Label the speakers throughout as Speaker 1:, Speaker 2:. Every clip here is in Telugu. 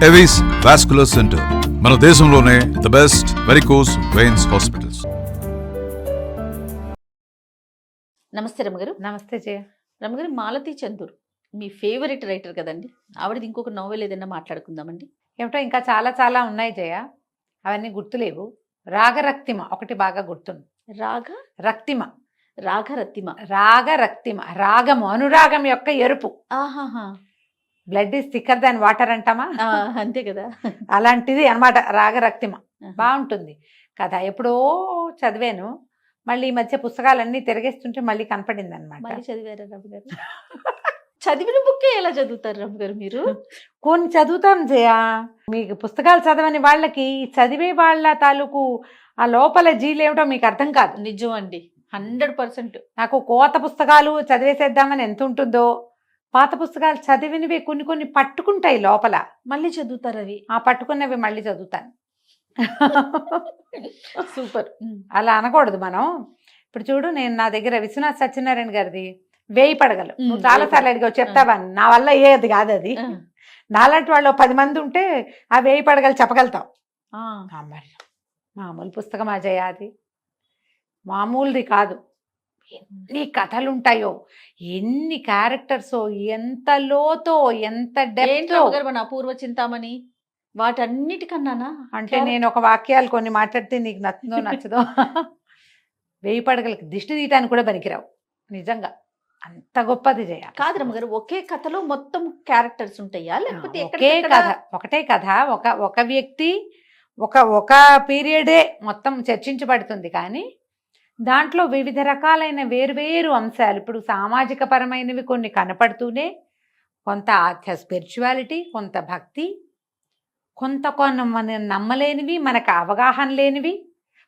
Speaker 1: ఎవిస్ వాస్కులర్ సెంటర్ మన దేశంలోనే the best varicose veins hospitals.
Speaker 2: నమస్తే రమగారు.
Speaker 3: నమస్తే జయ.
Speaker 2: రమగారు, మాలతి చందూర్ మీ ఫేవరెట్ రైటర్ కదండి. ఆవిడది ఇంకొక నోవెల్ ఏదైనా మాట్లాడుకుందామండి.
Speaker 3: ఏమిటో ఇంకా చాలా చాలా ఉన్నాయి జయ, అవన్నీ గుర్తులేవు. రాగరక్తిమ ఒకటి బాగా గుర్తుంది. రక్తిమ
Speaker 2: రాగరత్తిమ
Speaker 3: రాగరక్తిమ రాగము అనురాగం యొక్క ఎరుపు.
Speaker 2: ఆహాహా.
Speaker 3: Blood is thicker than water అంటామా,
Speaker 2: అంతే కదా.
Speaker 3: అలాంటిది అనమాట రాగరక్తిమ. బాగుంటుంది కథ. ఎప్పుడో చదివాను, మళ్ళీ ఈ మధ్య పుస్తకాలన్నీ తిరిగేస్తుంటే మళ్ళీ కనపడింది అనమాట.
Speaker 2: మళ్ళీ చదివారా రమగారు? చదివిన బుక్కే ఎలా చదువుతారు రమగారు మీరు?
Speaker 3: కొన్ని చదువుతాను జయ. మీకు పుస్తకాలు చదవని వాళ్ళకి చదివే వాళ్ళ తాలూకు ఆ లోపల జీలేమిటో మీకు అర్థం కాదు.
Speaker 2: నిజం అండి, 100%.
Speaker 3: నాకు కోత పుస్తకాలు చదివేసేద్దామని ఎంత ఉంటుందో, పాత పుస్తకాలు చదివినవి కొన్ని కొన్ని పట్టుకుంటాయి లోపల.
Speaker 2: మళ్ళీ చదువుతారు అవి.
Speaker 3: ఆ పట్టుకున్నవి మళ్ళీ చదువుతాను.
Speaker 2: సూపర్.
Speaker 3: అలా అనకూడదు మనం. ఇప్పుడు చూడు, నేను నా దగ్గర విశ్వనాథ్ సత్యనారాయణ గారిది 1000 పడగలు నువ్వు చాలా సార్లు అడిగావు, చెప్తావా? నా వల్ల అయ్యేది కాదు అది. నాలాంటి వాళ్ళు 10 మంది ఉంటే ఆ 1000 పడగలు చెప్పగలుగుతావు. మరి మామూలు పుస్తకం అజయ్, అది మామూలుది కాదు. ఎన్ని కథలు ఉంటాయో, ఎన్ని క్యారెక్టర్సో, ఎంత లోతో, ఎంత డెప్త్.
Speaker 2: మన అపూర్వ చింతామణి వాటన్నిటికన్నానా?
Speaker 3: అంటే నేను ఒక వాక్యాలు కొన్ని మాట్లాడితే నీకు నచ్చుదో నచ్చదో. 1000 పడగలకి దిష్టి తీయటానికి కూడా పనికిరావు నిజంగా, అంత గొప్పది జయ.
Speaker 2: కాదు రమగారు, ఒకే కథలో మొత్తం క్యారెక్టర్స్ ఉంటాయా, లేకపోతే
Speaker 3: ఒకే కథ, ఒకటే కథ, ఒక వ్యక్తి, ఒక పీరియడే మొత్తం చర్చించబడుతుంది. కానీ దాంట్లో వివిధ రకాలైన వేరువేరు అంశాలు, ఇప్పుడు సామాజిక పరమైనవి కొన్ని కనపడుతూనే, కొంత స్పిరిచువాలిటీ, కొంత భక్తి, కొన్ని మనం నమ్మలేనివి, మనకు అవగాహన లేనివి,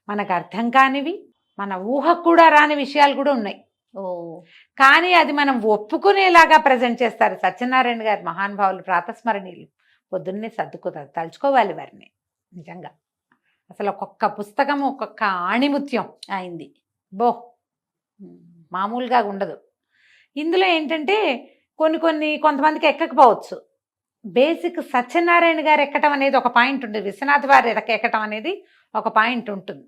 Speaker 3: మనకు అర్థం కానివి, మన ఊహకు కూడా రాని విషయాలు కూడా ఉన్నాయి. కానీ అది మనం ఒప్పుకునేలాగా ప్రజెంట్ చేస్తారు సత్యనారాయణ గారు. మహానుభావులు, ప్రాతస్మరణీయులు. పొద్దున్నే తలుచుకోవాలి వారిని నిజంగా. అసలు ఒక్కొక్క పుస్తకం ఒక్కొక్క ఆణిముత్యం అయింది. మామూలుగా ఉండదు. ఇందులో ఏంటంటే కొంతమందికి ఎక్కకపోవచ్చు. బేసిక్ సత్యనారాయణ గారు ఎక్కటం అనేది ఒక పాయింట్ ఉంటుంది, విశ్వనాథ్ వారు ఎక్కటం అనేది ఒక పాయింట్ ఉంటుంది.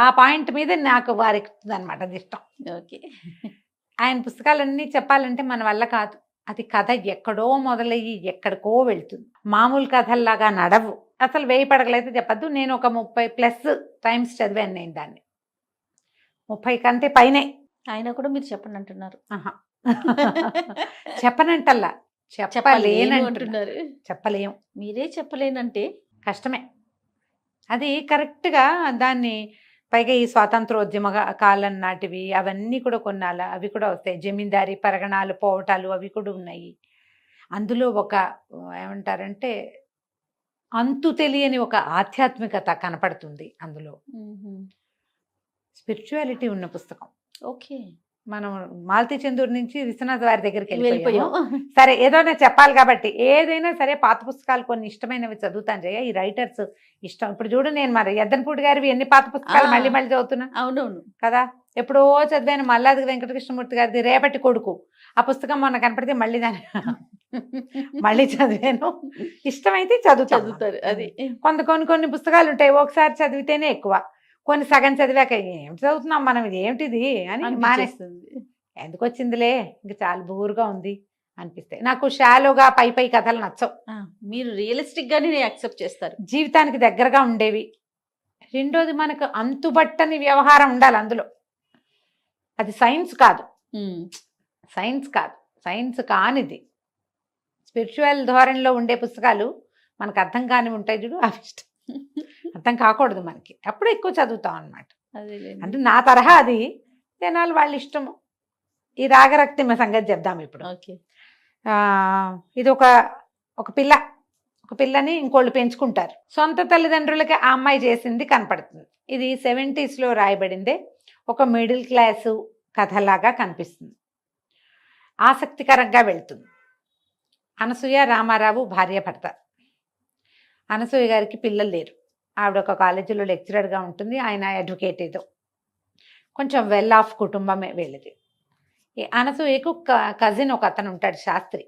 Speaker 3: ఆ పాయింట్ మీద నాకు వారికి అనమాట అది ఇష్టం.
Speaker 2: ఓకే.
Speaker 3: ఆయన పుస్తకాలన్నీ చెప్పాలంటే మన వల్ల కాదు. అది కథ ఎక్కడో మొదలయ్యి ఎక్కడికో వెళ్తుంది. మామూలు కథల్లాగా నడవు. అసలు 1000 పడగలైతే చెప్పద్దు, నేను ఒక 30+ టైమ్స్ చదివాను నేను దాన్ని. 30 కంటే పైనే.
Speaker 2: ఆయన కూడా మీరు చెప్పండి అంటున్నారు.
Speaker 3: చెప్పనంటల్లా, చెప్పలేనంటున్నారు. చెప్పలేం.
Speaker 2: మీరే చెప్పలేనంటే
Speaker 3: కష్టమే. అది కరెక్ట్గా దాన్ని, పైగా ఈ స్వాతంత్రోద్యమ కాలం నాటివి అవన్నీ కూడా కొన్నాళ్ళ అవి కూడా వస్తాయి. జమీందారీ పరగణాలు పోవటాలు అవి కూడా ఉన్నాయి. అందులో ఒక ఏమంటారంటే అంతు తెలియని ఒక ఆధ్యాత్మికత కనపడుతుంది అందులో. స్పిరిచువాలిటీ ఉన్న పుస్తకం.
Speaker 2: ఓకే.
Speaker 3: మనం మాలతి చందూర్ నుంచి విశ్వనాథ్ వారి దగ్గరికి
Speaker 2: వెళ్ళిపోయాం.
Speaker 3: సరే, ఏదైనా చెప్పాలి కాబట్టి ఏదైనా సరే పాత పుస్తకాలు కొన్ని ఇష్టమైనవి చదువుతాను జయ. ఈ రైటర్స్ ఇష్టం. ఇప్పుడు చూడు, నేను మరి ఎద్దనపూడి గారివి ఎన్ని పాత పుస్తకాలు మళ్ళీ చదువుతున్నా.
Speaker 2: అవునవును
Speaker 3: కదా. ఎప్పుడో చదివాను మల్లాది వెంకటకృష్ణమూర్తి గారిది రేపటి కొడుకు. ఆ పుస్తకం మొన్న కనపడితే మళ్ళీ దాన్ని మళ్ళీ చదివాను. ఇష్టమైతే చదువుతారు. అది కొన్ని పుస్తకాలు ఉంటాయి, ఒకసారి చదివితేనే ఎక్కువ. కొన్ని సగం చదివాక ఏమిటి చదువుతున్నాం మనం, ఇది ఏమిటిది అని మానేస్తుంది. ఎందుకు వచ్చిందిలే, ఇంక చాలా బోరుగా ఉంది అనిపిస్తాయి. నాకు షాలోగా పై కథలు నచ్చవు.
Speaker 2: మీరు రియలిస్టిక్ గానే యాక్సెప్ట్ చేస్తారు.
Speaker 3: జీవితానికి దగ్గరగా ఉండేవి. రెండోది, మనకు అంతుబట్టని వ్యవహారం ఉండాలి అందులో. అది సైన్స్ కాదు, సైన్స్ కానిది. స్పిరిచువల్ ధోరణిలో ఉండే పుస్తకాలు మనకు అర్థం కాని ఉంటాయి చూడు, అవి ఇష్టం. అర్థం కాకూడదు మనకి, అప్పుడు ఎక్కువ చదువుతాం అనమాట. అంటే నా తరహా అది, జనాలు వాళ్ళ ఇష్టము. ఈ రాగరక్తిమ సంగతి చెప్దాం ఇప్పుడు. ఇది ఒక పిల్లని ఇంకోళ్ళు పెంచుకుంటారు. సొంత తల్లిదండ్రులకి ఆ అమ్మాయి చేసింది కనపడుతుంది. ఇది 70s రాయబడిందే. ఒక మిడిల్ క్లాసు కథలాగా కనిపిస్తుంది. ఆసక్తికరంగా వెళ్తుంది. అనసూయ రామారావు భార్య భర్త. అనసూయ గారికి పిల్లలు లేరు. ఆవిడ ఒక కాలేజీలో లెక్చరర్గా ఉంటుంది, ఆయన అడ్వకేట్. ఏదో కొంచెం వెల్ ఆఫ్ కుటుంబమే వీళ్ళది. ఈ అనసూయకు కజిన్ ఒక అతను ఉంటాడు, శాస్త్రి.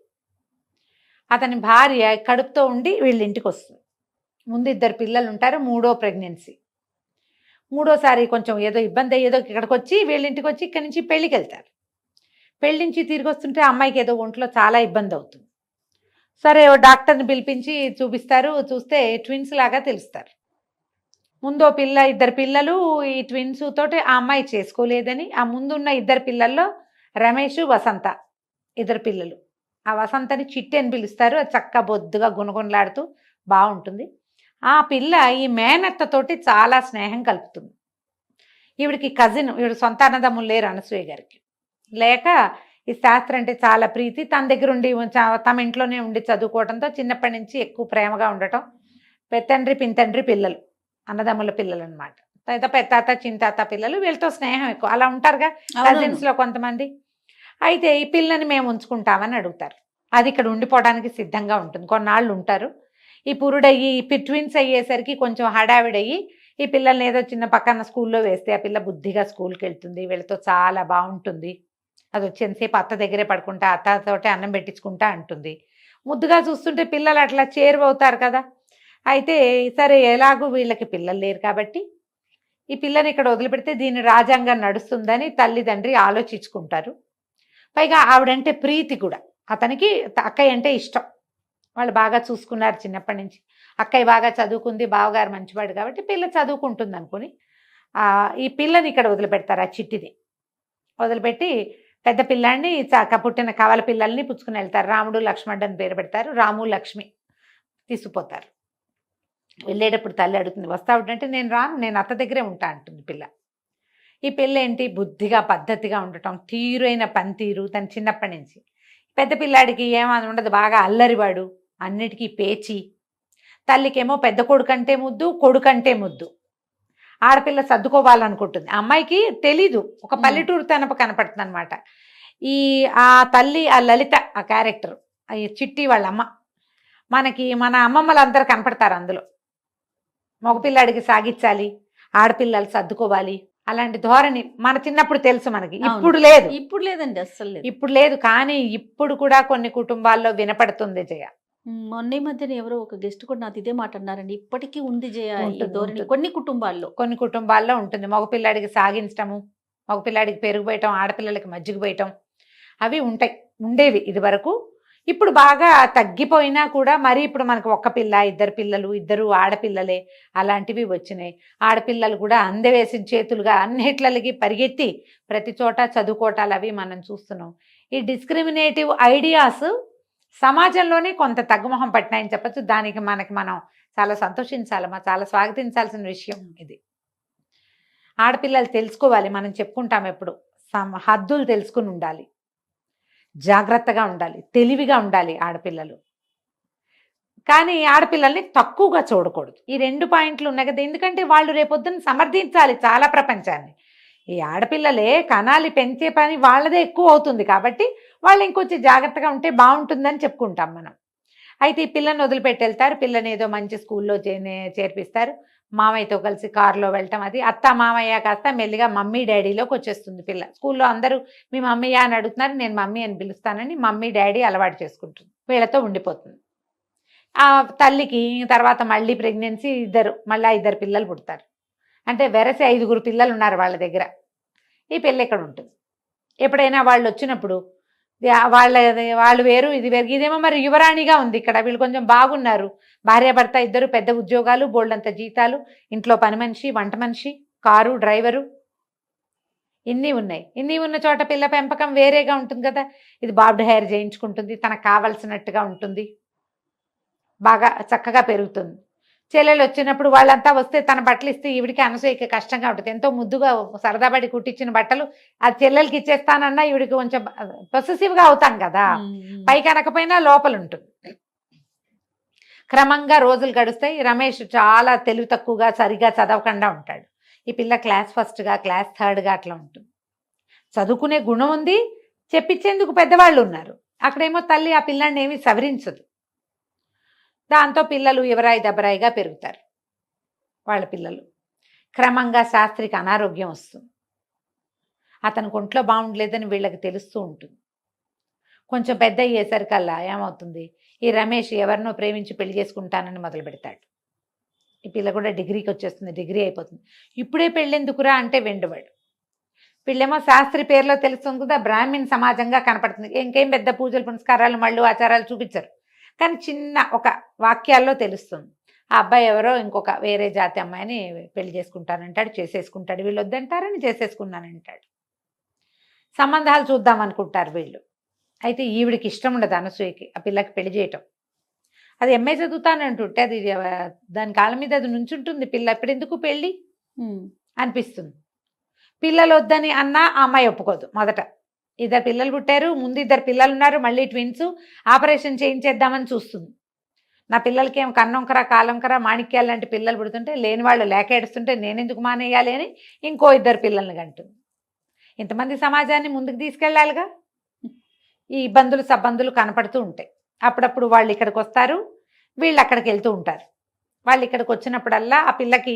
Speaker 3: అతని భార్య కడుపుతో ఉండి వీళ్ళ ఇంటికి వస్తుంది. ముందు 2 పిల్లలు ఉంటారు, 3వ ప్రెగ్నెన్సీ. 3ఓసారి కొంచెం ఏదో ఇబ్బంది ఏదో ఇక్కడికి వచ్చి వీళ్ళ ఇంటికి వచ్చి ఇక్కడి నుంచి పెళ్ళికి వెళ్తారు. పెళ్లి నుంచి తిరిగి వస్తుంటే అమ్మాయికి ఏదో ఒంట్లో చాలా ఇబ్బంది అవుతుంది. సరే ఓ డాక్టర్ని పిలిపించి చూపిస్తారు. చూస్తే ట్విన్స్ లాగా తెలుస్తారు. ముందో పిల్ల 2 పిల్లలు ఈ ట్విన్స్ తోటి ఆ అమ్మాయి చేసుకోలేదని, ఆ ముందున్న 2 పిల్లల్లో రమేష్ వసంత 2 పిల్లలు. ఆ వసంతని చిట్టి అని పిలుస్తారు. అది చక్కగా బొద్దుగా గుణగుణలాడుతూ బాగుంటుంది. ఆ పిల్ల ఈ మేనత్తతోటి చాలా స్నేహం కలుపుతుంది. ఈవిడికి కజిన్, ఈవిడ సొంత అన్నదమ్ములు లేరు అనసూయ గారికి. లేక ఈ శాస్త్రం అంటే చాలా ప్రీతి, తన దగ్గర ఉండి తమ ఇంట్లోనే ఉండి చదువుకోవడంతో చిన్నప్పటి నుంచి ఎక్కువ ప్రేమగా ఉండటం. పెత్తండ్రి పింతండ్రి పిల్లలు, అన్నదమ్ముల పిల్లలు అనమాట. పెత్తాత చిన్నతాత పిల్లలు, వీళ్ళతో స్నేహం ఎక్కువ. అలా ఉంటారుగా కజిన్స్లో కొంతమంది. అయితే ఈ పిల్లని మేము ఉంచుకుంటామని అడుగుతారు. అది ఇక్కడ ఉండిపోవడానికి సిద్ధంగా ఉంటుంది, కొన్నాళ్ళు ఉంటారు. ఈ పురుడయ్యి ట్విన్స్ అయ్యేసరికి కొంచెం హడావిడయ్యి ఈ పిల్లల్ని ఏదో చిన్న పక్కన స్కూల్లో వేస్తే ఆ పిల్ల బుద్ధిగా స్కూల్కి వెళ్తుంది, వీళ్ళతో చాలా బాగుంటుంది. అది వచ్చేసేపు అత్త దగ్గరే పడుకుంటా, అత్తతోటే అన్నం పెట్టించుకుంటా అంటుంది. ముద్దుగా చూస్తుంటే పిల్లలు అట్లా చేరువవుతారు కదా. అయితే సరే ఎలాగూ వీళ్ళకి పిల్లలు లేరు కాబట్టి ఈ పిల్లని ఇక్కడ వదిలిపెడితే దీని రాజ్యాంగం నడుస్తుందని తల్లిదండ్రి ఆలోచించుకుంటారు. పైగా ఆవిడంటే ప్రీతి కూడా, అతనికి అక్కయ్య అంటే ఇష్టం. వాళ్ళు బాగా చూసుకున్నారు చిన్నప్పటి నుంచి. అక్కయ్య బాగా చదువుకుంది, బావగారు మంచివాడు కాబట్టి పిల్ల చదువుకుంటుంది అనుకుని ఈ పిల్లని ఇక్కడ వదిలిపెడతారు. ఆ చిట్టిది వదిలిపెట్టి పెద్ద పిల్లాన్ని పుట్టిన కవల పిల్లల్ని పుచ్చుకుని వెళ్తారు. రాముడు లక్ష్మణుడు అని పేరు పెడతారు. రాము లక్ష్మి తీసుకుపోతారు. వెళ్ళేటప్పుడు తల్లి అడుగుతుంది, వస్తావుంటే నేను రాను, నేను అత్త దగ్గరే ఉంటా అంటుంది పిల్ల. ఈ పిల్ల ఏంటి బుద్ధిగా పద్ధతిగా ఉండటం, తీరైన పనితీరు తన చిన్నప్పటి నుంచి. పెద్ద పిల్లాడికి ఏమని ఉండదు, బాగా అల్లరివాడు, అన్నిటికీ పేచి. తల్లికేమో పెద్ద కొడుకంటే ముద్దు, కొడుకంటే ముద్దు. ఆడపిల్ల సర్దుకోవాలనుకుంటుంది. అమ్మాయికి తెలీదు, ఒక పల్లెటూరు తనపు కనపడుతుంది అనమాట. ఆ తల్లి, ఆ లలిత, ఆ క్యారెక్టర్, ఈ చిట్టి వాళ్ళ అమ్మ, మన అమ్మమ్మలందరూ కనపడతారు అందులో. మగపిల్లాడికి సాగించాలి, ఆడపిల్లలు సర్దుకోవాలి, అలాంటి ధోరణి మన చిన్నప్పుడు తెలుసు మనకి. ఇప్పుడు లేదు,
Speaker 2: ఇప్పుడు లేదండి, అస్సలు లేదు.
Speaker 3: ఇప్పుడు లేదు. కానీ ఇప్పుడు కూడా కొన్ని కుటుంబాల్లో వినపడుతుంది జయ.
Speaker 2: మొన్న మధ్యన ఎవరో ఒక గెస్ట్ కూడా నాతో ఇదే మాట అన్నారండి. ఇప్పటికీ ఉంది జయ ఈ ధోరణి
Speaker 3: ఉంటుంది.
Speaker 2: కొన్ని కుటుంబాల్లో
Speaker 3: ఉంటుంది. మగపిల్లాడికి సాగించటము, మగపిల్లాడికి పెరుగు పోయటం, ఆడపిల్లలకి మజ్జిగ పోయటం, అవి ఉండేవి ఇది వరకు. ఇప్పుడు బాగా తగ్గిపోయినా కూడా మరి ఇప్పుడు మనకు ఒక్క పిల్ల, 2 పిల్లలు, 2 ఆడపిల్లలే అలాంటివి వచ్చినాయి. ఆడపిల్లలు కూడా అందవేసిన చేతులుగా అన్నిట్లకి పరిగెత్తి ప్రతి చోట చదువుకోవటాలు అవి మనం చూస్తున్నాం. ఈ డిస్క్రిమినేటివ్ ఐడియాస్ సమాజంలోనే కొంత తగ్గుముఖం పట్టినాయని చెప్పచ్చు. దానికి మనం చాలా సంతోషించాలమ్మా, చాలా స్వాగతించాల్సిన విషయం ఇది. ఆడపిల్లలు తెలుసుకోవాలి, మనం చెప్పుకుంటాం ఎప్పుడు, హద్దులు తెలుసుకుని ఉండాలి, జాగ్రత్తగా ఉండాలి, తెలివిగా ఉండాలి ఆడపిల్లలు. కానీ ఆడపిల్లల్ని తక్కువగా చూడకూడదు. ఈ 2 పాయింట్లు ఉన్నాయి కదా. ఎందుకంటే వాళ్ళు రేపొద్దున సమర్థించాలి చాలా ప్రపంచాన్ని. ఈ ఆడపిల్లలే కనాలి, పెంచే పని వాళ్ళదే ఎక్కువ అవుతుంది కాబట్టి వాళ్ళు ఇంకొంచెం జాగ్రత్తగా ఉంటే బాగుంటుందని చెప్పుకుంటాం మనం. అయితే ఈ పిల్లని వదిలిపెట్టి వెళ్తారు. పిల్లని ఏదో మంచి స్కూల్లో చేర్పిస్తారు. మామయ్యతో కలిసి కారులో వెళ్ళటం, అది అత్త మామయ్య కాస్త మెల్లిగా మమ్మీ డాడీలోకి వచ్చేస్తుంది పిల్ల. స్కూల్లో అందరూ మీ మమ్మీయా అని అడుగుతున్నారు, నేను మమ్మీ అని పిలుస్తానని మమ్మీ డాడీ అలవాటు చేసుకుంటుంది, వీళ్ళతో ఉండిపోతుంది. ఆ తల్లికి తర్వాత మళ్ళీ ప్రెగ్నెన్సీ, మళ్ళీ 2 పిల్లలు పుడతారు. అంటే వెరసి 5 పిల్లలు ఉన్నారు వాళ్ళ దగ్గర. ఈ పిల్ల ఇక్కడ ఉంటుంది. ఎప్పుడైనా వాళ్ళు వచ్చినప్పుడు వాళ్ళు వేరు, ఇది వేరు. ఇదేమో మరి యువరాణిగా ఉంది ఇక్కడ. వీళ్ళు కొంచెం బాగున్నారు, భార్యాభర్త 2 పెద్ద ఉద్యోగాలు, బోల్డంత జీతాలు, ఇంట్లో పని మనిషి, వంట మనిషి, కారు డ్రైవరు, ఇన్ని ఉన్నాయి. ఇన్ని ఉన్న చోట పిల్ల పెంపకం వేరేగా ఉంటుంది కదా. ఇది బాబ్డ్ హెయిర్ చేయించుకుంటుంది, తనకు కావలసినట్టుగా ఉంటుంది, బాగా చక్కగా పెరుగుతుంది. చెల్లెలు వచ్చినప్పుడు వాళ్ళంతా వస్తే తన బట్టలు ఇస్తే ఈవిడికి అనసూయకి కష్టంగా ఉంటుంది. ఎంతో ముద్దుగా సరదాపడి కుట్టించిన బట్టలు ఆ చెల్లెలకి ఇచ్చేస్తానన్నా ఈవిడికి కొంచెం పొసెసివ్గా అవుతాం కదా. పైకి అనకపోయినా లోపల ఉంటుంది. క్రమంగా రోజులు గడుస్తాయి. రమేష్ చాలా తెలివి తక్కువగా, సరిగా చదవకుండా ఉంటాడు. ఈ పిల్ల క్లాస్ ఫస్ట్గా, క్లాస్ థర్డ్గా అట్లా ఉంటుంది. చదువుకునే గుణం ఉంది, చెప్పించేందుకు పెద్దవాళ్ళు ఉన్నారు. అక్కడేమో తల్లి ఆ పిల్లాన్ని ఏమీ సవరించదు. దాంతో పిల్లలు ఎవరాయి దెబ్బరాయిగా పెరుగుతారు వాళ్ళ పిల్లలు. క్రమంగా శాస్త్రికి అనారోగ్యం వస్తుంది. అతనికి ఒంట్లో బాగుండలేదని వీళ్ళకి తెలుస్తూ ఉంటుంది. కొంచెం పెద్ద అయ్యేసరికల్లా ఏమవుతుంది, ఈ రమేష్ ఎవరినో ప్రేమించి పెళ్లి చేసుకుంటానని మొదలు పెడతాడు. ఈ పిల్ల కూడా డిగ్రీకి వచ్చేస్తుంది, డిగ్రీ అయిపోతుంది. ఇప్పుడే పెళ్ళెందుకురా అంటే వెండువాడు. వీళ్ళేమో శాస్త్రి పేరులో తెలుస్తుంది కదా, బ్రాహ్మణ్ సమాజంగా కనపడుతుంది. ఇంకేం పెద్ద పూజలు పునస్కారాలు మళ్ళు ఆచారాలు చూపించరు, కానీ చిన్న ఒక వాక్యాల్లో తెలుస్తుంది. ఆ అబ్బాయి ఎవరో ఇంకొక వేరే జాతి అమ్మాయిని పెళ్లి చేసుకుంటానంటాడు, చేసేసుకుంటాడు. వీళ్ళు వద్దంటారని చేసేసుకున్నానంటాడు. సంబంధాలు చూద్దాం అనుకుంటారు వీళ్ళు. అయితే ఈవిడికి ఇష్టం ఉండదు అనసూయకి ఆ పిల్లకి పెళ్లి చేయటం. అది ఎంఏ చదువుతానంటుంటే అది దాని కాళ్ళ మీద అది నుంచుంటుంది. పిల్ల ఎప్పుడెందుకు పెళ్ళి అనిపిస్తుంది. పిల్లలు వద్దని అన్నా ఆ అమ్మాయి ఒప్పుకోదు. మొదట 2 పిల్లలు పుట్టారు, ముందు 2 పిల్లలు ఉన్నారు, మళ్ళీ ట్విన్స్, ఆపరేషన్ చేయించేద్దామని చూస్తుంది. నా పిల్లలకి ఏం కన్నొంకర కాలంకర మాణిక్యాలు లాంటి పిల్లలు పుడుతుంటే లేని వాళ్ళు లేక ఏడుస్తుంటే నేనెందుకు మానేయాలి అని ఇంకో 2 పిల్లల్ని కంటుంది. ఇంతమంది సమాజాన్ని ముందుకు తీసుకెళ్ళాలిగా. ఈ ఇబ్బందులు సబ్బందులు కనపడుతూ ఉంటాయి. అప్పుడప్పుడు వాళ్ళు ఇక్కడికి వస్తారు, వీళ్ళు అక్కడికి వెళ్తూ ఉంటారు. వాళ్ళు ఇక్కడికి వచ్చినప్పుడల్లా ఆ పిల్లకి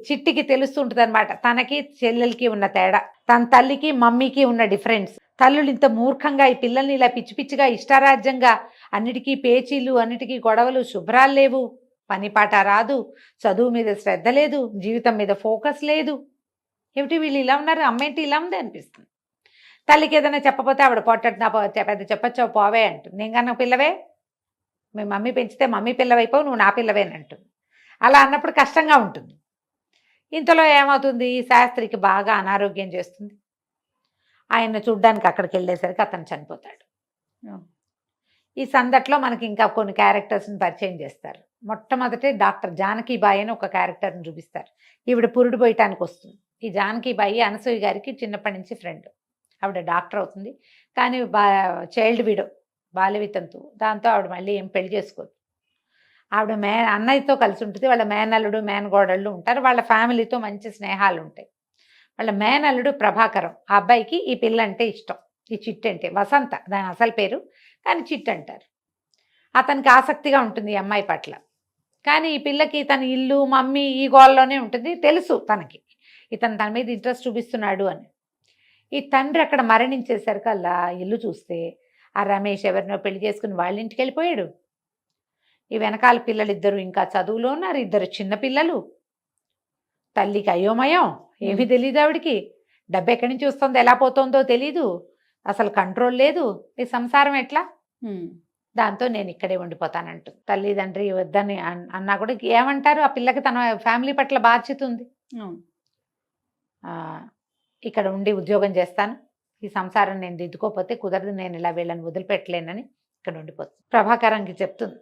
Speaker 3: చిట్టికి తెలుస్తూ ఉంటుంది అనమాట, తనకి చెల్లెలకి ఉన్న తేడా, తన తల్లికి మమ్మీకి ఉన్న డిఫరెన్స్. తల్లులు ఇంత మూర్ఖంగా ఈ పిల్లల్ని ఇలా పిచ్చి పిచ్చిగా ఇష్టారాజ్యంగా అన్నిటికీ పేచీలు, అన్నిటికీ గొడవలు, శుభ్రాలు లేవు, పని పాట రాదు, చదువు మీద శ్రద్ధ లేదు, జీవితం మీద ఫోకస్ లేదు. ఏమిటి వీళ్ళు ఇలా ఉన్నారు, అమ్మేంటి ఇలా ఉంది అనిపిస్తుంది. తల్లికి ఏదైనా చెప్పపోతే ఆవిడ పొట్టడు, నా పెద్ద చెప్పచ్చావు పోవే అంటుంది. నేను కన్నా పిల్లవే, మీ మమ్మీ పెంచితే మమ్మీ పిల్లవైపోవు, నువ్వు నా పిల్లవేనంటుంది. అలా అన్నప్పుడు కష్టంగా ఉంటుంది. ఇంతలో ఏమవుతుంది, శాస్త్రికి బాగా అనారోగ్యం చేస్తుంది. ఆయన చూడ్డానికి అక్కడికి వెళ్ళేసరికి అతను చనిపోతాడు. ఈ సందట్లో మనకి ఇంకా కొన్ని క్యారెక్టర్స్ని పరిచయం చేస్తారు. మొట్టమొదటి డాక్టర్ జానకీబాయి అని ఒక క్యారెక్టర్ని చూపిస్తారు. ఈవిడ పురుడు పోయటానికి వస్తుంది. ఈ జానకీబాయి అనసూయ గారికి చిన్నప్పటి నుంచి ఫ్రెండ్. ఆవిడ డాక్టర్ అవుతుంది, కానీ చైల్డ్ విడో, బాల్య వితంతు. దాంతో ఆవిడ మళ్ళీ ఏం పెళ్లి చేసుకోదు. ఆవిడ అన్నయ్యతో కలిసి ఉంటుంది. వాళ్ళ మేనల్లుడు మేనగోడళ్ళు ఉంటారు. వాళ్ళ ఫ్యామిలీతో మంచి స్నేహాలు ఉంటాయి. వాళ్ళ మేనల్లుడు ప్రభాకరం, ఆ అబ్బాయికి ఈ పిల్ల అంటే ఇష్టం. ఈ చిట్టు అంటే వసంత దాని అసలు పేరు, కానీ చిట్టు అంటారు. అతనికి ఆసక్తిగా ఉంటుంది ఈ అమ్మాయి పట్ల. కానీ ఈ పిల్లకి తన ఇల్లు మమ్మీ ఈ గోల్లోనే ఉంటుంది. తెలుసు తనకి ఇతను తన మీద ఇంట్రెస్ట్ చూపిస్తున్నాడు అని. ఈ తండ్రి అక్కడ మరణించేసరికల్లా ఇల్లు చూస్తే ఆ రమేష్ ఎవరినో పెళ్లి చేసుకుని వాళ్ళ ఇంటికి వెళ్ళిపోయాడు. ఈ వెనకాల పిల్లలిద్దరూ ఇంకా చదువులో ఉన్నారు, 2 చిన్న పిల్లలు. తల్లికి అయోమయం, ఏమీ తెలియదు ఆవిడికి. డబ్బు ఎక్కడి నుంచి వస్తుందో ఎలా పోతుందో తెలీదు, అసలు కంట్రోల్ లేదు. ఈ సంసారం ఎట్లా? దాంతో నేను ఇక్కడే ఉండిపోతానంటుంది. తల్లిదండ్రి వద్దని అన్నా కూడా ఏమంటారు, ఆ పిల్లకి తన ఫ్యామిలీ పట్ల బాధ్యత ఉంది. ఇక్కడ ఉండి ఉద్యోగం చేస్తాను, ఈ సంసారం నేను దిద్దుకోకపోతే కుదరదు, నేను ఇలా వీళ్ళని వదిలిపెట్టలేనని ఇక్కడ ఉండిపోతుంది. ప్రభాకరంకి చెప్తుంది,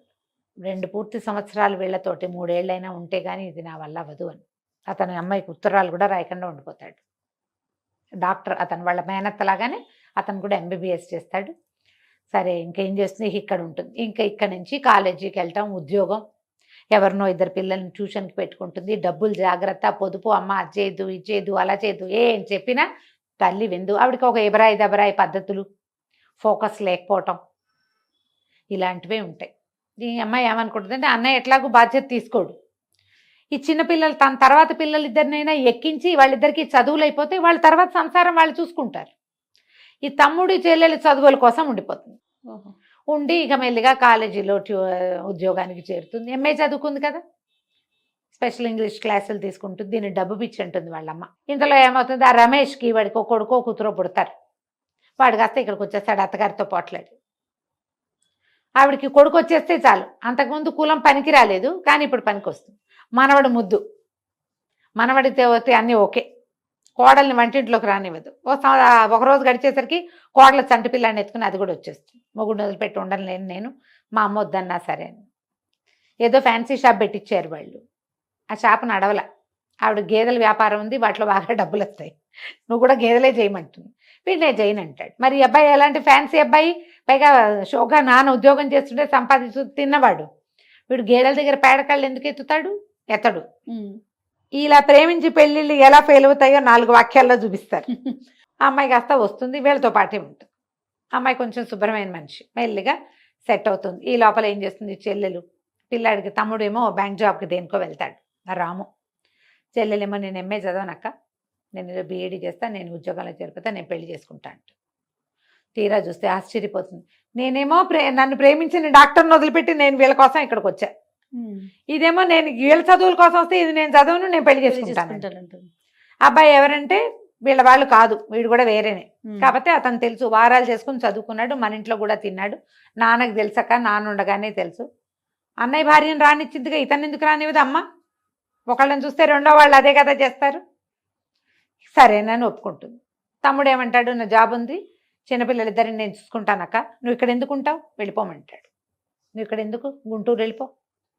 Speaker 3: 2 పూర్తి సంవత్సరాలు వీళ్ళతోటి 3 ఏళ్ళైనా ఉంటే కానీ ఇది నా వల్ల అవ్వదు అని. అతని అమ్మాయికి ఉత్తరాలు కూడా రాయకుండా ఉండిపోతాడు. డాక్టర్ అతను వాళ్ళ మేనత్తలాగానే అతను కూడా ఎంబీబీఎస్ చేస్తాడు. సరే ఇంకేం చేస్తుంది, ఇక్కడ ఉంటుంది. ఇంకా ఇక్కడ నుంచి కాలేజీకి వెళ్ళటం, ఉద్యోగం, ఎవరినో 2 పిల్లల్ని ట్యూషన్కి పెట్టుకుంటుంది. డబ్బులు జాగ్రత్త, పొదుపు, అమ్మ అది చేయదు ఇది చేయదు అలా చేయదు, ఏం చెప్పినా తల్లి విందు. ఆవిడకి ఒక ఎబరాయి దబరాయి పద్ధతులు, ఫోకస్ లేకపోవటం, ఇలాంటివే ఉంటాయి. ఈ అమ్మాయి ఏమనుకుంటుందంటే అన్నయ్య ఎట్లాగూ బాధ్యత తీసుకోడు, ఈ చిన్నపిల్లలు తన తర్వాత పిల్లలిద్దరినైనా ఎక్కించి వాళ్ళిద్దరికి చదువులు అయిపోతే వాళ్ళ తర్వాత సంసారం వాళ్ళు చూసుకుంటారు. ఈ తమ్ముడి చెల్లెలు చదువుల కోసం ఉండిపోతుంది. ఉండి ఇక మెల్లిగా కాలేజీలో ఉద్యోగానికి చేరుతుంది. ఎంఏ చదువుకుంది కదా, స్పెషల్ ఇంగ్లీష్ క్లాసులు తీసుకుంటుంది. దీన్ని డబ్బు పిచ్చి అంటుంది వాళ్ళమ్మ. ఇంతలో ఏమవుతుంది, ఆ రమేష్కి వాడికి ఒక కొడుకో కూతురో పుడతారు. వాడు కాస్త ఇక్కడికి వచ్చేస్తాడు అత్తగారితో పోట్లాడి. ఆవిడికి కొడుకు వచ్చేస్తే చాలు, అంతకుముందు కులం పనికి రాలేదు కానీ ఇప్పుడు పనికి వస్తుంది. మనవడు ముద్దు, మనవడితే వస్తే అన్నీ ఓకే, కోడల్ని వంటింట్లోకి రానివ్వదు. ఒకరోజు గడిచేసరికి కోడల చంటి పిల్లాన్ని ఎత్తుకుని అది కూడా వచ్చేస్తుంది. మొగుడు వదిలిపెట్టి ఉండలేను నేను, మా అమ్మ వద్దన్నా సరే అని. ఏదో ఫ్యాన్సీ షాప్ పెట్టించారు వాళ్ళు. ఆ షాప్ నడవల. ఆవిడ గేదెల వ్యాపారం ఉంది, వాటిలో బాగా డబ్బులు వస్తాయి, నువ్వు కూడా గేదెలే చేయమంటుంది. వీడినే చేయను అంటాడు. మరి ఈ అబ్బాయి ఎలాంటి ఫ్యాన్సీ అబ్బాయి, పైగా షోగా నాన్న ఉద్యోగం చేస్తుంటే సంపాదించు తిన్నవాడు. వీడు గేదెల దగ్గర పేడకాళ్ళు ఎందుకు ఎత్తుతాడు? ఎత్తడు. ఇలా ప్రేమించి పెళ్ళిళ్ళు ఎలా ఫెయిల్ అవుతాయో 4 వాక్యాల్లో చూపిస్తారు. ఆ అమ్మాయి కాస్త వస్తుంది, వీళ్ళతో పాటే ఉంటుంది. అమ్మాయి కొంచెం శుభ్రమైన మనిషి, మెల్లిగా సెట్ అవుతుంది. ఈ లోపల ఏం చేస్తుంది, చెల్లెలు పిల్లాడికి, తమ్ముడేమో బ్యాంక్ జాబ్కి దేనికో వెళ్తాడు రాము. చెల్లెలేమో నేను ఎంఏ చదవనక్క, నేను బీఈడీ చేస్తాను, నేను ఉద్యోగాల్లో చేరిపోతా, నేను పెళ్లి చేసుకుంటా అంట. తీరా చూస్తే ఆశ్చర్యపోతుంది. నేనేమో నన్ను ప్రేమించిన డాక్టర్ని వదిలిపెట్టి నేను వీళ్ళ కోసం ఇక్కడికి వచ్చా. ఇదేమో నేను వీళ్ళ చదువుల కోసం వస్తే ఇది నేను చదువును, నేను పెళ్లి చేసుకుంటాను. అబ్బాయి ఎవరంటే వీళ్ళ వాళ్ళు కాదు, వీడు కూడా వేరేనే. కాకపోతే అతను తెలుసు, వారాలు చేసుకుని చదువుకున్నాడు, మన ఇంట్లో కూడా తిన్నాడు. నాన్నకు తెలుసక్క, నాన్న ఉండగానే తెలుసు. అన్నయ్య భార్యను రానిచ్చిందిగా ఇతను ఎందుకు రానివ్వదు అమ్మ? ఒకళ్ళని చూస్తే రెండో వాళ్ళు అదే కదా చేస్తారు. సరేనని ఒప్పుకుంటుంది. తమ్ముడు ఏమంటాడు, నా జాబ్ ఉంది, చిన్నపిల్లలిద్దరిని నేను చూసుకుంటానక్క, నువ్వు ఇక్కడ ఎందుకు ఉంటావు, వెళ్ళిపోమంటాడు. నువ్వు ఇక్కడ ఎందుకు, గుంటూరు వెళ్ళిపో,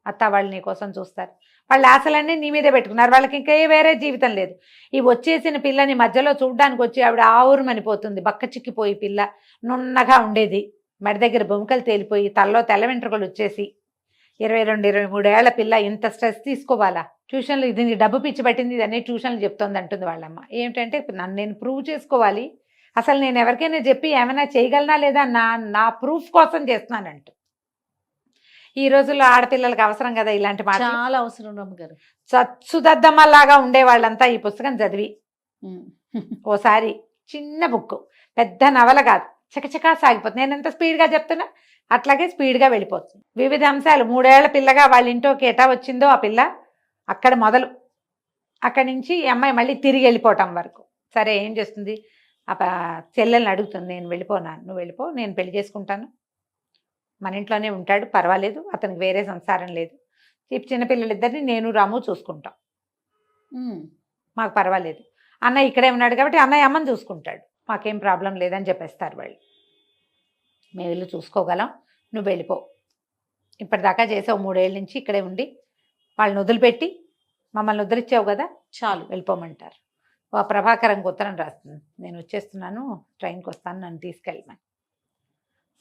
Speaker 3: అత్త వాళ్ళు నీ కోసం చూస్తారు. వాళ్ళ ఆశలన్నీ నీ మీదే పెట్టుకున్నారు, వాళ్ళకి ఇంకా వేరే జీవితం లేదు. ఈ వచ్చేసిన పిల్లని మధ్యలో చూడ్డానికి వచ్చి ఆవిడ ఆవురుమనిపోతుంది. బక్క చిక్కిపోయి పిల్ల నున్నగా ఉండేది, మెడ దగ్గర బొమ్మకలు తేలిపోయి తలలో తెల్ల వెంట్రుకలు వచ్చేసి 22-23 ఏళ్ల పిల్ల ఇంత స్ట్రెస్ తీసుకోవాలా? ట్యూషన్లు ఇది డబ్బు పిచ్చి పట్టింది, ఇదన్నీ ట్యూషన్లు చెప్తోంది అంటుంది వాళ్ళమ్మ. ఏమిటంటే నన్ను నేను ప్రూవ్ చేసుకోవాలి, అసలు నేను ఎవరికైనా చెప్పి ఏమైనా చేయగలనా లేదా నా ప్రూఫ్ కోసం చేస్తున్నానంటూ. ఈ రోజుల్లో ఆడపిల్లలకు అవసరం కదా ఇలాంటి మాట,
Speaker 2: చాలా అవసరం రమ్మగారు.
Speaker 3: చచ్చుదద్దమ్మలాగా ఉండేవాళ్ళంతా ఈ పుస్తకం చదివి ఓసారి చిన్న బుక్, పెద్ద నవల కాదు, చకచకా సాగిపోతుంది. నేను ఎంత స్పీడ్గా చెప్తున్నా అట్లాగే స్పీడ్గా వెళ్ళిపోతుంది. వివిధ అంశాలు. 3 ఏళ్ల పిల్లగా వాళ్ళ ఇంట్లోకి ఎటా వచ్చిందో ఆ పిల్ల అక్కడ మొదలు, అక్కడి నుంచి ఈ అమ్మాయి మళ్ళీ తిరిగి వెళ్ళిపోవటం వరకు. సరే ఏం చేస్తుంది, ఆ చెల్లెల్ని అడుగుతుంది, నేను వెళ్ళిపోనాను, నువ్వు వెళ్ళిపో, నేను పెళ్లి చేసుకుంటాను, మన ఇంట్లోనే ఉంటాడు, పర్వాలేదు, అతనికి వేరే సంసారం లేదు, చిన్నపిల్లలిద్దరిని నేను రాము చూసుకుంటాం, మాకు పర్వాలేదు, అన్నయ్య ఇక్కడే ఉన్నాడు కాబట్టి అన్నయ్య అమ్మని చూసుకుంటాడు, మాకేం ప్రాబ్లం లేదని చెప్పేస్తారు వాళ్ళు. మేము ఇల్లు చూసుకోగలం, నువ్వు వెళ్ళిపో, ఇప్పటిదాకా చేసావు 3 ఏళ్ళ నుంచి ఇక్కడే ఉండి, వాళ్ళని వదిలిపెట్టి మమ్మల్ని వదిలిచ్చావు కదా, చాలు వెళ్ళిపోమంటారు. ప్రభాకరంకి ఉత్తరం రాస్తుంది, నేను వచ్చేస్తున్నాను, ట్రైన్కి వస్తాను, నన్ను తీసుకెళ్ళమని.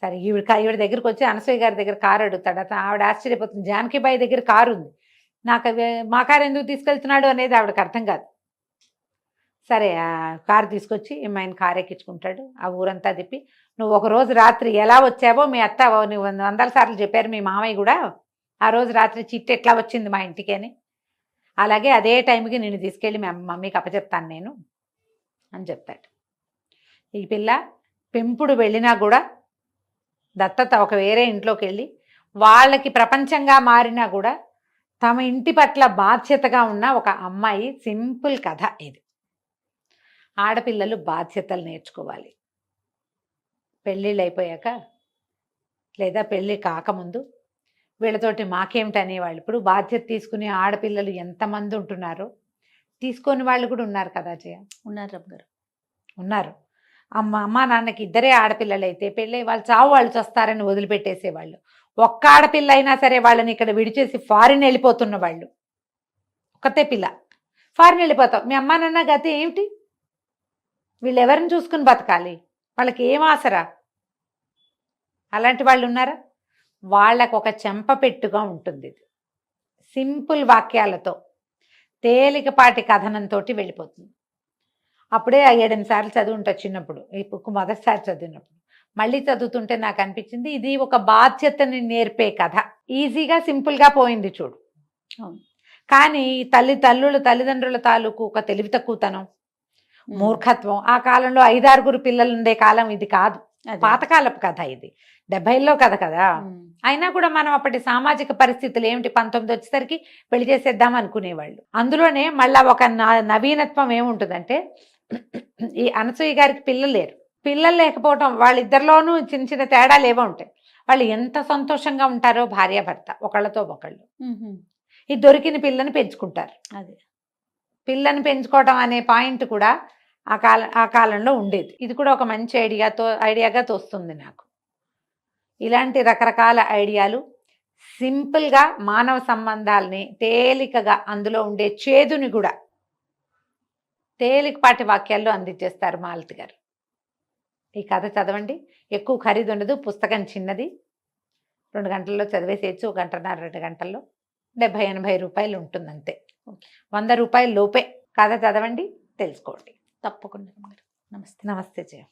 Speaker 3: సరే ఈవిడ దగ్గరికి వచ్చి అనసూయ గారి దగ్గర కారు అడుగుతాడు. ఆవిడ ఆశ్చర్యపోతుంది, జానకిబాయి దగ్గర కారు ఉంది, నాకు మా కారు ఎందుకు తీసుకెళ్తున్నాడు అనేది ఆవిడకి అర్థం కాదు. సరే ఆ కారు తీసుకొచ్చి ఆయన కారు ఎక్కించుకుంటాడు, ఆ ఊరంతా తిప్పి. నువ్వు ఒక రోజు రాత్రి ఎలా వచ్చావో మీ అత్త నువ్వు 100 సార్లు చెప్పారు, మీ మామయ్య కూడా ఆ రోజు రాత్రి చిట్టు ఎట్లా వచ్చింది మా ఇంటికి అని, అలాగే అదే టైంకి నిన్ను తీసుకెళ్ళి మీ మమ్మీకి అప్పచెప్తాను నేను అని చెప్తాడు. ఈ పిల్ల పెంపుడు వెళ్ళినా కూడా దత్తత ఒక వేరే ఇంట్లోకి వెళ్ళి వాళ్ళకి ప్రపంచంగా మారినా కూడా తమ ఇంటి పట్ల బాధ్యతగా ఉన్న ఒక అమ్మాయి. సింపుల్ కథ ఇది. ఆడపిల్లలు బాధ్యతలు నేర్చుకోవాలి. పెళ్ళిళ్ళు అయిపోయాక లేదా పెళ్ళి కాకముందు వీళ్ళతోటి మాకేమిటి అనేవాళ్ళు. ఇప్పుడు బాధ్యత తీసుకునే ఆడపిల్లలు ఎంతమంది ఉంటున్నారో, తీసుకొని వాళ్ళు కూడా ఉన్నారు కదా జయ,
Speaker 2: ఉన్నారు రమ్మగారు,
Speaker 3: ఉన్నారు. అమ్మ నాన్నకి 2 ఆడపిల్లలు అయితే పెళ్ళి వాళ్ళు చావు వాళ్ళు చస్తారని వదిలిపెట్టేసేవాళ్ళు. ఒక్క ఆడపిల్ల అయినా సరే వాళ్ళని ఇక్కడ విడిచేసి ఫారిన్ వెళ్ళిపోతున్న వాళ్ళు. ఒక్కతే పిల్ల ఫారిన్ వెళ్ళిపోతావు, మీ అమ్మ నాన్న గతి ఏమిటి? వీళ్ళు ఎవరిని చూసుకుని బతకాలి? వాళ్ళకి ఏం ఆసరా? అలాంటి వాళ్ళు ఉన్నారా? వాళ్ళకు ఒక చెంపపెట్టుగా ఉంటుంది. ఇది సింపుల్ వాక్యాలతో తేలికపాటి కథనంతో వెళ్ళిపోతుంది. అప్పుడే 7-8 సార్లు చదువుంటా చిన్నప్పుడు, ఈ బుక్ మొదటిసారి చదివినప్పుడు. మళ్ళీ చదువుతుంటే నాకు అనిపించింది ఇది ఒక బాధ్యతని నేర్పే కథ. ఈజీగా సింపుల్గా పోయింది చూడు. కానీ తల్లిదండ్రుల తాలూకు ఒక తెలివి తక్కువతనం, మూర్ఖత్వం. ఆ కాలంలో 5-6 పిల్లలు ఉండే కాలం ఇది కాదు, పాతకాలపు కథ ఇది, 70లో కథ కదా. అయినా కూడా మనం అప్పటి సామాజిక పరిస్థితులు ఏమిటి, 19 వచ్చేసరికి పెళ్లి చేసేద్దాం అనుకునేవాళ్ళు. అందులోనే మళ్ళా ఒక నవీనత్వం ఏముంటుందంటే, ఈ అనసూయ గారికి పిల్లలు లేకపోవటం, వాళ్ళిద్దరిలోనూ చిన్న చిన్న తేడాలు ఏవో ఉంటాయి. వాళ్ళు ఎంత సంతోషంగా ఉంటారో భార్యాభర్త ఒకళ్ళతో ఒకళ్ళు. ఈ దొరికిన పిల్లని పెంచుకుంటారు. అదే పిల్లని పెంచుకోవటం అనే పాయింట్ కూడా ఆ కాలంలో ఉండేది. ఇది కూడా ఒక మంచి ఐడియాగా తోస్తుంది నాకు. ఇలాంటి రకరకాల ఐడియాలు సింపుల్గా మానవ సంబంధాలని తేలికగా, అందులో ఉండే చేదుని కూడా తేలికపాటి వాక్యాల్లో అందించేస్తారు మాలతి గారు. ఈ కథ చదవండి. ఎక్కువ ఖరీదు ఉండదు, పుస్తకం చిన్నది, 2 గంటల్లో చదివేసేయచ్చు, 1 గంటన్నర 2 గంటల్లో. 70-80 రూపాయలు ఉంటుంది అంతే, 100 రూపాయల లోపే. కథ చదవండి, తెలుసుకోండి.
Speaker 2: తప్పకుండా. నమస్తే.
Speaker 3: నమస్తే జయ.